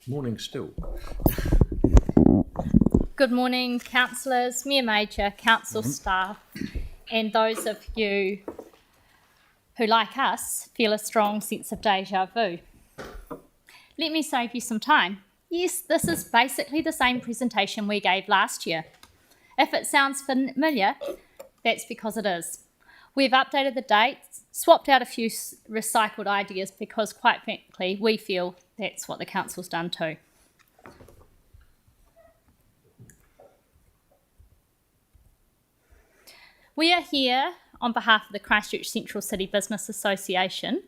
Morning still. Good morning, councillors, Mayor Major, council staff, and those of you who, like us, feel a strong sense of deja vu. Let me save you some time. Yes, this is basically the same presentation we gave last year. If it sounds familiar, that's because it is. We've updated the dates, swapped out a few recycled ideas because, quite frankly, we feel that's what the council's done too. We are here on behalf of the Christchurch Central City Business Association,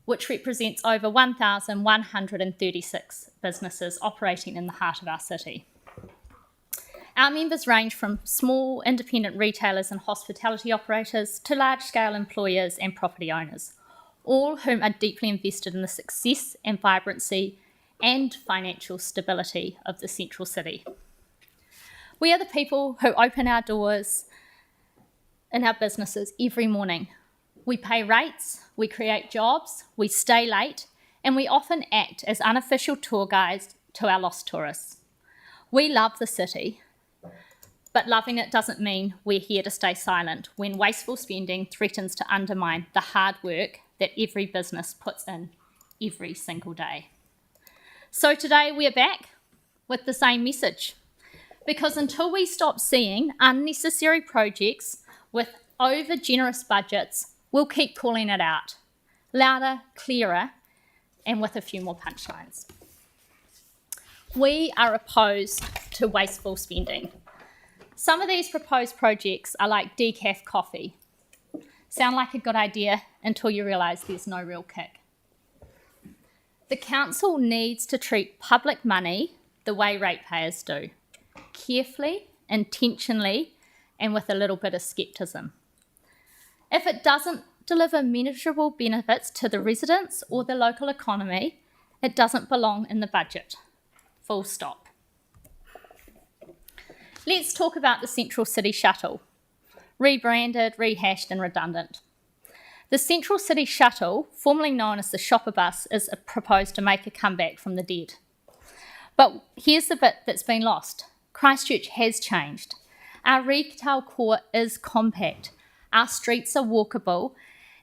which represents over 1,136 businesses operating in the heart of our city. Our members range from small independent retailers and hospitality operators to large-scale employers and property owners, all whom are deeply invested in the success and vibrancy and financial stability of the central city. We are the people who open our doors in our businesses every morning. We pay rates, we create jobs, we stay late, and we often act as unofficial tour guides to our lost tourists. We love the city, but loving it doesn't mean we're here to stay silent when wasteful spending threatens to undermine the hard work that every business puts in every single day. So today we are back with the same message, because until we stop seeing unnecessary projects with over-generous budgets, we'll keep calling it out, louder, clearer, and with a few more punchlines. We are opposed to wasteful spending. Some of these proposed projects are like decaf coffee. Sound like a good idea until you realise there's no real kick. The council needs to treat public money the way ratepayers do, carefully, intentionally, and with a little bit of scepticism. If it doesn't deliver measurable benefits to the residents or the local economy, it doesn't belong in the budget. Full stop. Let's talk about the Central City Shuttle. Rebranded, rehashed and redundant. The Central City Shuttle, formerly known as the Shopper Bus, is proposed to make a comeback from the dead. But here's the bit that's been lost. Christchurch has changed. Our retail core is compact, our streets are walkable,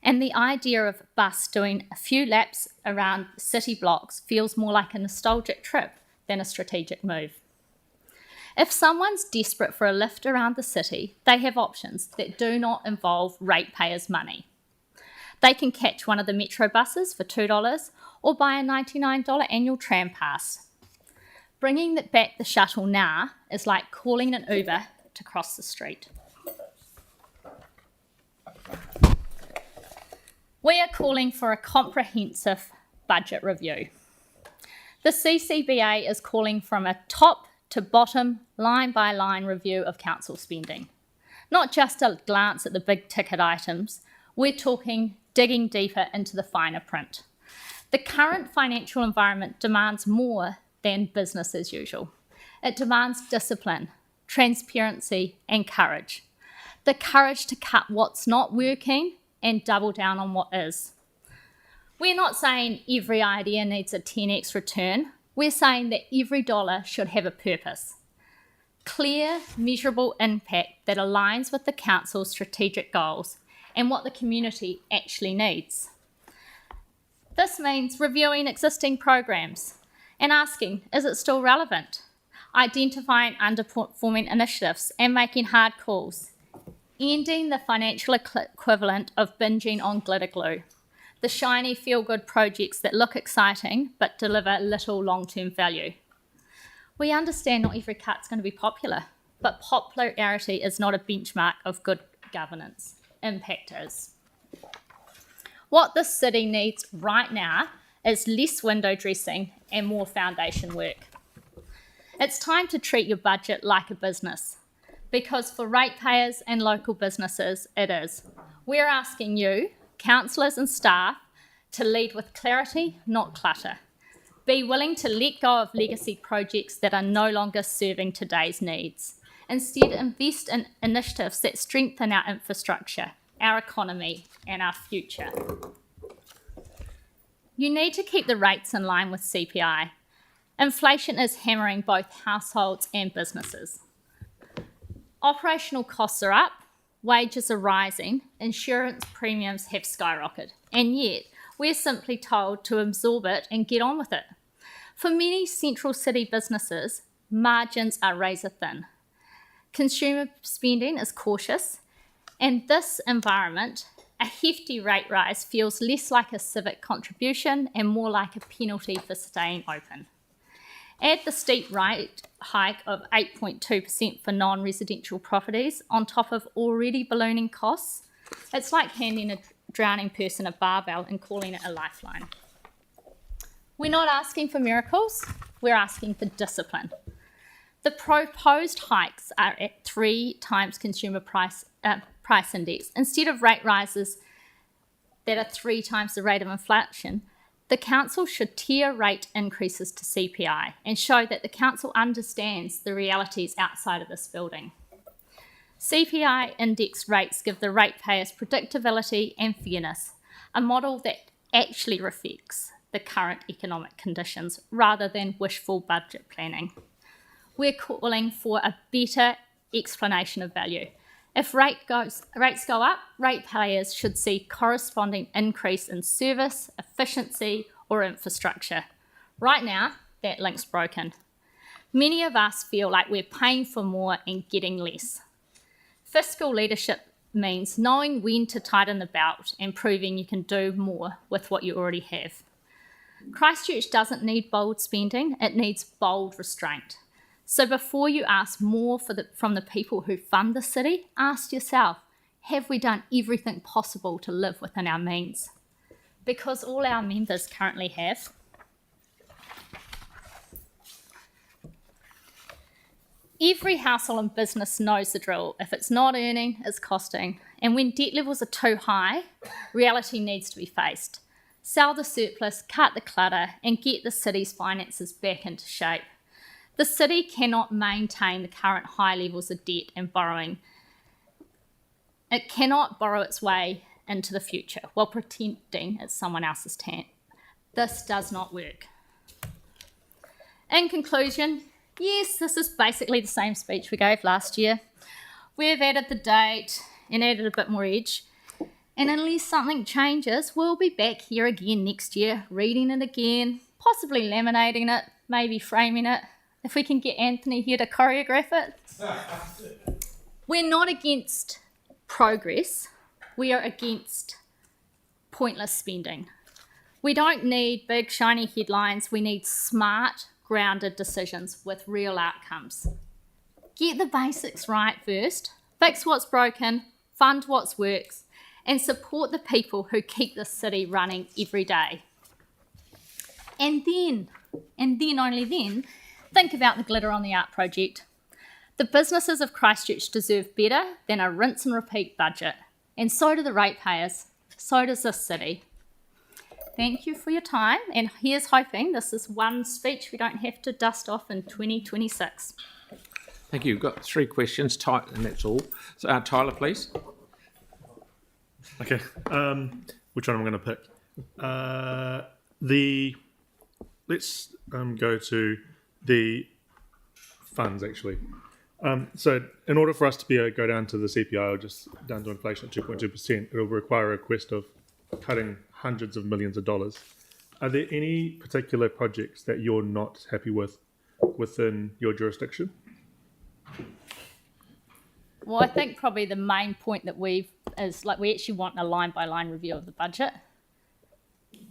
and the idea of a bus doing a few laps around city blocks feels more like a nostalgic trip than a strategic move. If someone's desperate for a lift around the city, they have options that do not involve ratepayers' money. They can catch one of the metro buses for $2 or buy a $99 annual tram pass. Bringing back the shuttle now is like calling an Uber to cross the street. We are calling for a comprehensive budget review. The CCBA is calling from a top to bottom, line by line review of council spending. Not just a glance at the big ticket items, we're talking digging deeper into the finer print. The current financial environment demands more than business as usual. It demands discipline, transparency and courage. The courage to cut what's not working and double down on what is. We're not saying every idea needs a 10x return. We're saying that every dollar should have a purpose. Clear, measurable impact that aligns with the council's strategic goals and what the community actually needs. This means reviewing existing programs and asking, is it still relevant? Identifying underperforming initiatives and making hard calls, ending the financial equivalent of binging on glitter glue, the shiny feel-good projects that look exciting but deliver little long-term value. We understand not every cut's going to be popular, but popularity is not a benchmark of good governance. Impact is. What this city needs right now is less window dressing and more foundation work. It's time to treat your budget like a business, because for ratepayers and local businesses, it is. We're asking you, councillors and staff, to lead with clarity, not clutter. Be willing to let go of legacy projects that are no longer serving today's needs. Instead, invest in initiatives that strengthen our infrastructure, our economy, and our future. You need to keep the rates in line with CPI. Inflation is hammering both households and businesses. Operational costs are up, wages are rising, insurance premiums have skyrocketed, and yet we're simply told to absorb it and get on with it. For many central city businesses, margins are razor thin. Consumer spending is cautious. In this environment, a hefty rate rise feels less like a civic contribution and more like a penalty for staying open. Add the steep rate hike of 8.2% for non-residential properties on top of already ballooning costs. It's like handing a drowning person a barbell and calling it a lifeline. We're not asking for miracles, we're asking for discipline. The proposed hikes are at 3 times consumer price index. Instead of rate rises that are 3 times the rate of inflation, the council should tier rate increases to CPI and show that the council understands the realities outside of this building. CPI index rates give the ratepayers predictability and fairness, a model that actually reflects the current economic conditions rather than wishful budget planning. We're calling for a better explanation of value. If rates go up, ratepayers should see corresponding increase in service, efficiency, or infrastructure. Right now, that link's broken. Many of us feel like we're paying for more and getting less. Fiscal leadership means knowing when to tighten the belt and proving you can do more with what you already have. Christchurch doesn't need bold spending, it needs bold restraint. So before you ask more from the people who fund the city, ask yourself, have we done everything possible to live within our means? Because all our members currently have. Every household and business knows the drill. If it's not earning, it's costing. And when debt levels are too high, reality needs to be faced. Sell the surplus, cut the clutter, and get the city's finances back into shape. The city cannot maintain the current high levels of debt and borrowing. It cannot borrow its way into the future while pretending it's someone else's tent. This does not work. In conclusion, yes, this is basically the same speech we gave last year. We've added the date and added a bit more edge. And unless something changes, we'll be back here again next year, reading it again, possibly laminating it, maybe framing it, if we can get Anthony here to choreograph it. We're not against progress, we are against pointless spending. We don't need big shiny headlines, we need smart, grounded decisions with real outcomes. Get the basics right first, fix what's broken, fund what works, and support the people who keep the city running every day. And then only then, think about the glitter on the art project. The businesses of Christchurch deserve better than a rinse and repeat budget, and so do the ratepayers, so does this city. Thank you for your time, and here's hoping this is one speech we don't have to dust off in 2026. Thank you. We've got 3 questions, and that's all. So, Tyler, please. Okay, which one I'm going to pick? Let's go to the funds, actually. So in order for us to go down to the CPI, or just down to inflation at 2.2%, it'll require a request of cutting hundreds of millions of dollars. Are there any particular projects that you're not happy with within your jurisdiction? Well, I think probably the main point that we actually want a line-by-line review of the budget.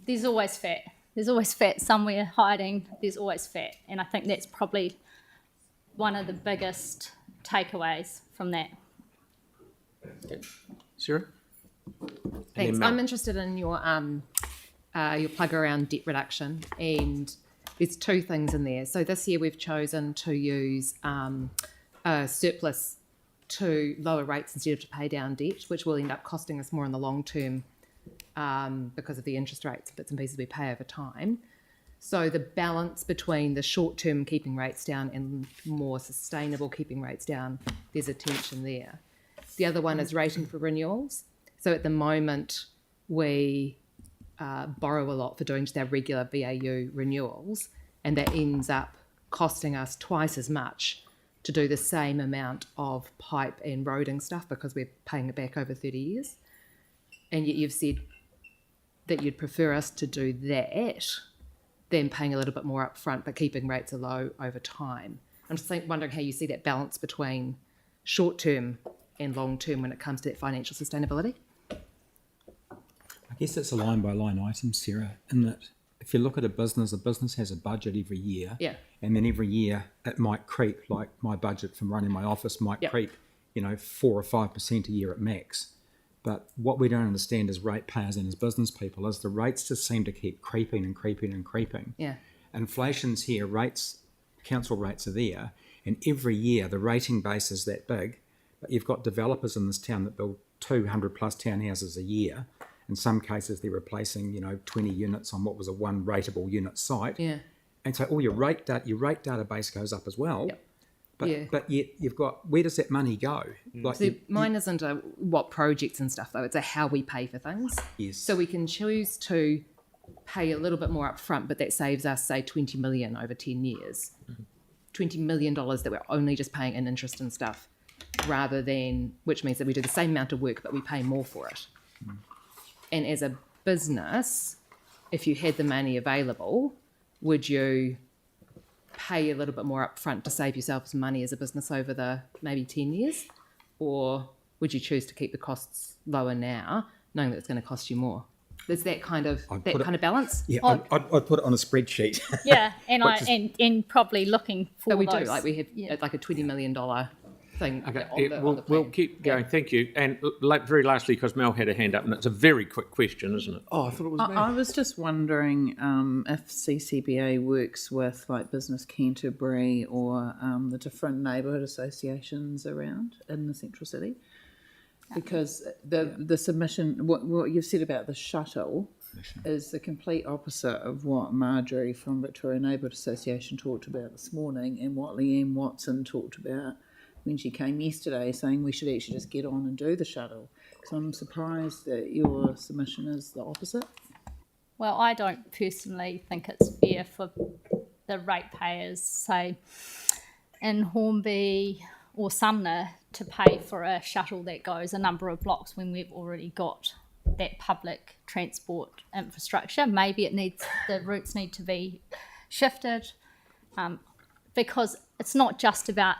There's always fat. There's always fat somewhere hiding. There's always fat. And I think that's probably one of the biggest takeaways from that. Sarah? Thanks. I'm interested in your plug around debt reduction, and there's 2 things in there. So this year we've chosen to use a surplus to lower rates instead of to pay down debt, which will end up costing us more in the long term because of the interest rates, bits and pieces we pay over time. So the balance between the short term keeping rates down and more sustainable keeping rates down, there's a tension there. The other one is rating for renewals. So at the moment we borrow a lot for doing just our regular BAU renewals, and that ends up costing us twice as much to do the same amount of pipe and roading stuff because we're paying it back over 30 years. And yet you've said that you'd prefer us to do that than paying a little bit more up front but keeping rates low over time. I'm just wondering how you see that balance between short-term and long-term when it comes to that financial sustainability. I guess it's a line-by-line item, Sarah, in that if you look at a business has a budget every year, and then every year it might creep, like my budget from running my office might creep, 4 or 5% a year at max. But what we don't understand as ratepayers and as business people is the rates just seem to keep creeping and creeping and creeping. Yeah. Inflation's here, council rates are there, and every year the rating base is that big, but you've got developers in this town that build 200 plus townhouses a year. In some cases, they're replacing, 20 units on what was a one rateable unit site. Yeah. And so all your rate database goes up as well. Yep. But yet you've got, where does that money go? Like Mine isn't a what projects and stuff though, it's a how we pay for things. Yes. So we can choose to pay a little bit more up front, but that saves us, say, 20 million over 10 years. $20 million that we're only just paying in interest and stuff, rather than, which means that we do the same amount of work, but we pay more for it. And as a business, if you had the money available, would you pay a little bit more upfront to save yourself some money as a business over the maybe 10 years? Or would you choose to keep the costs lower now, knowing that it's going to cost you more? There's that kind of balance. Yeah, I'd put it on a spreadsheet. Yeah, and probably looking for But we those. do, like we have like a $20 million thing. Okay, on the we'll plan. keep going. Thank you. And very lastly, because Mel had a hand up, and it's a very quick question, isn't it? Oh, I thought it was me. I was just wondering if CCBA works with like Business Canterbury or the different neighbourhood associations around in the central city, because the submission, what you've said about the shuttle, is the complete opposite of what Marjorie from Victoria Neighbourhood Association talked about this morning, and what Leanne Watson talked about when she came yesterday, saying we should actually just get on and do the shuttle. So I'm surprised that your submission is the opposite. Well, I don't personally think it's fair for the ratepayers, say, in Hornby or Sumner, to pay for a shuttle that goes a number of blocks when we've already got that public transport infrastructure. Maybe the routes need to be shifted, because it's not just about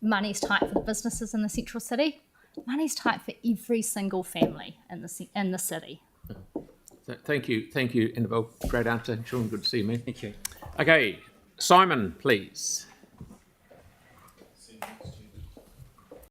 money's tight for the businesses in the central city. Money's tight for every single family in the city. Thank you, Annabelle. Great answer. Sean, good to see you, man. Thank you. Okay, Simon, please.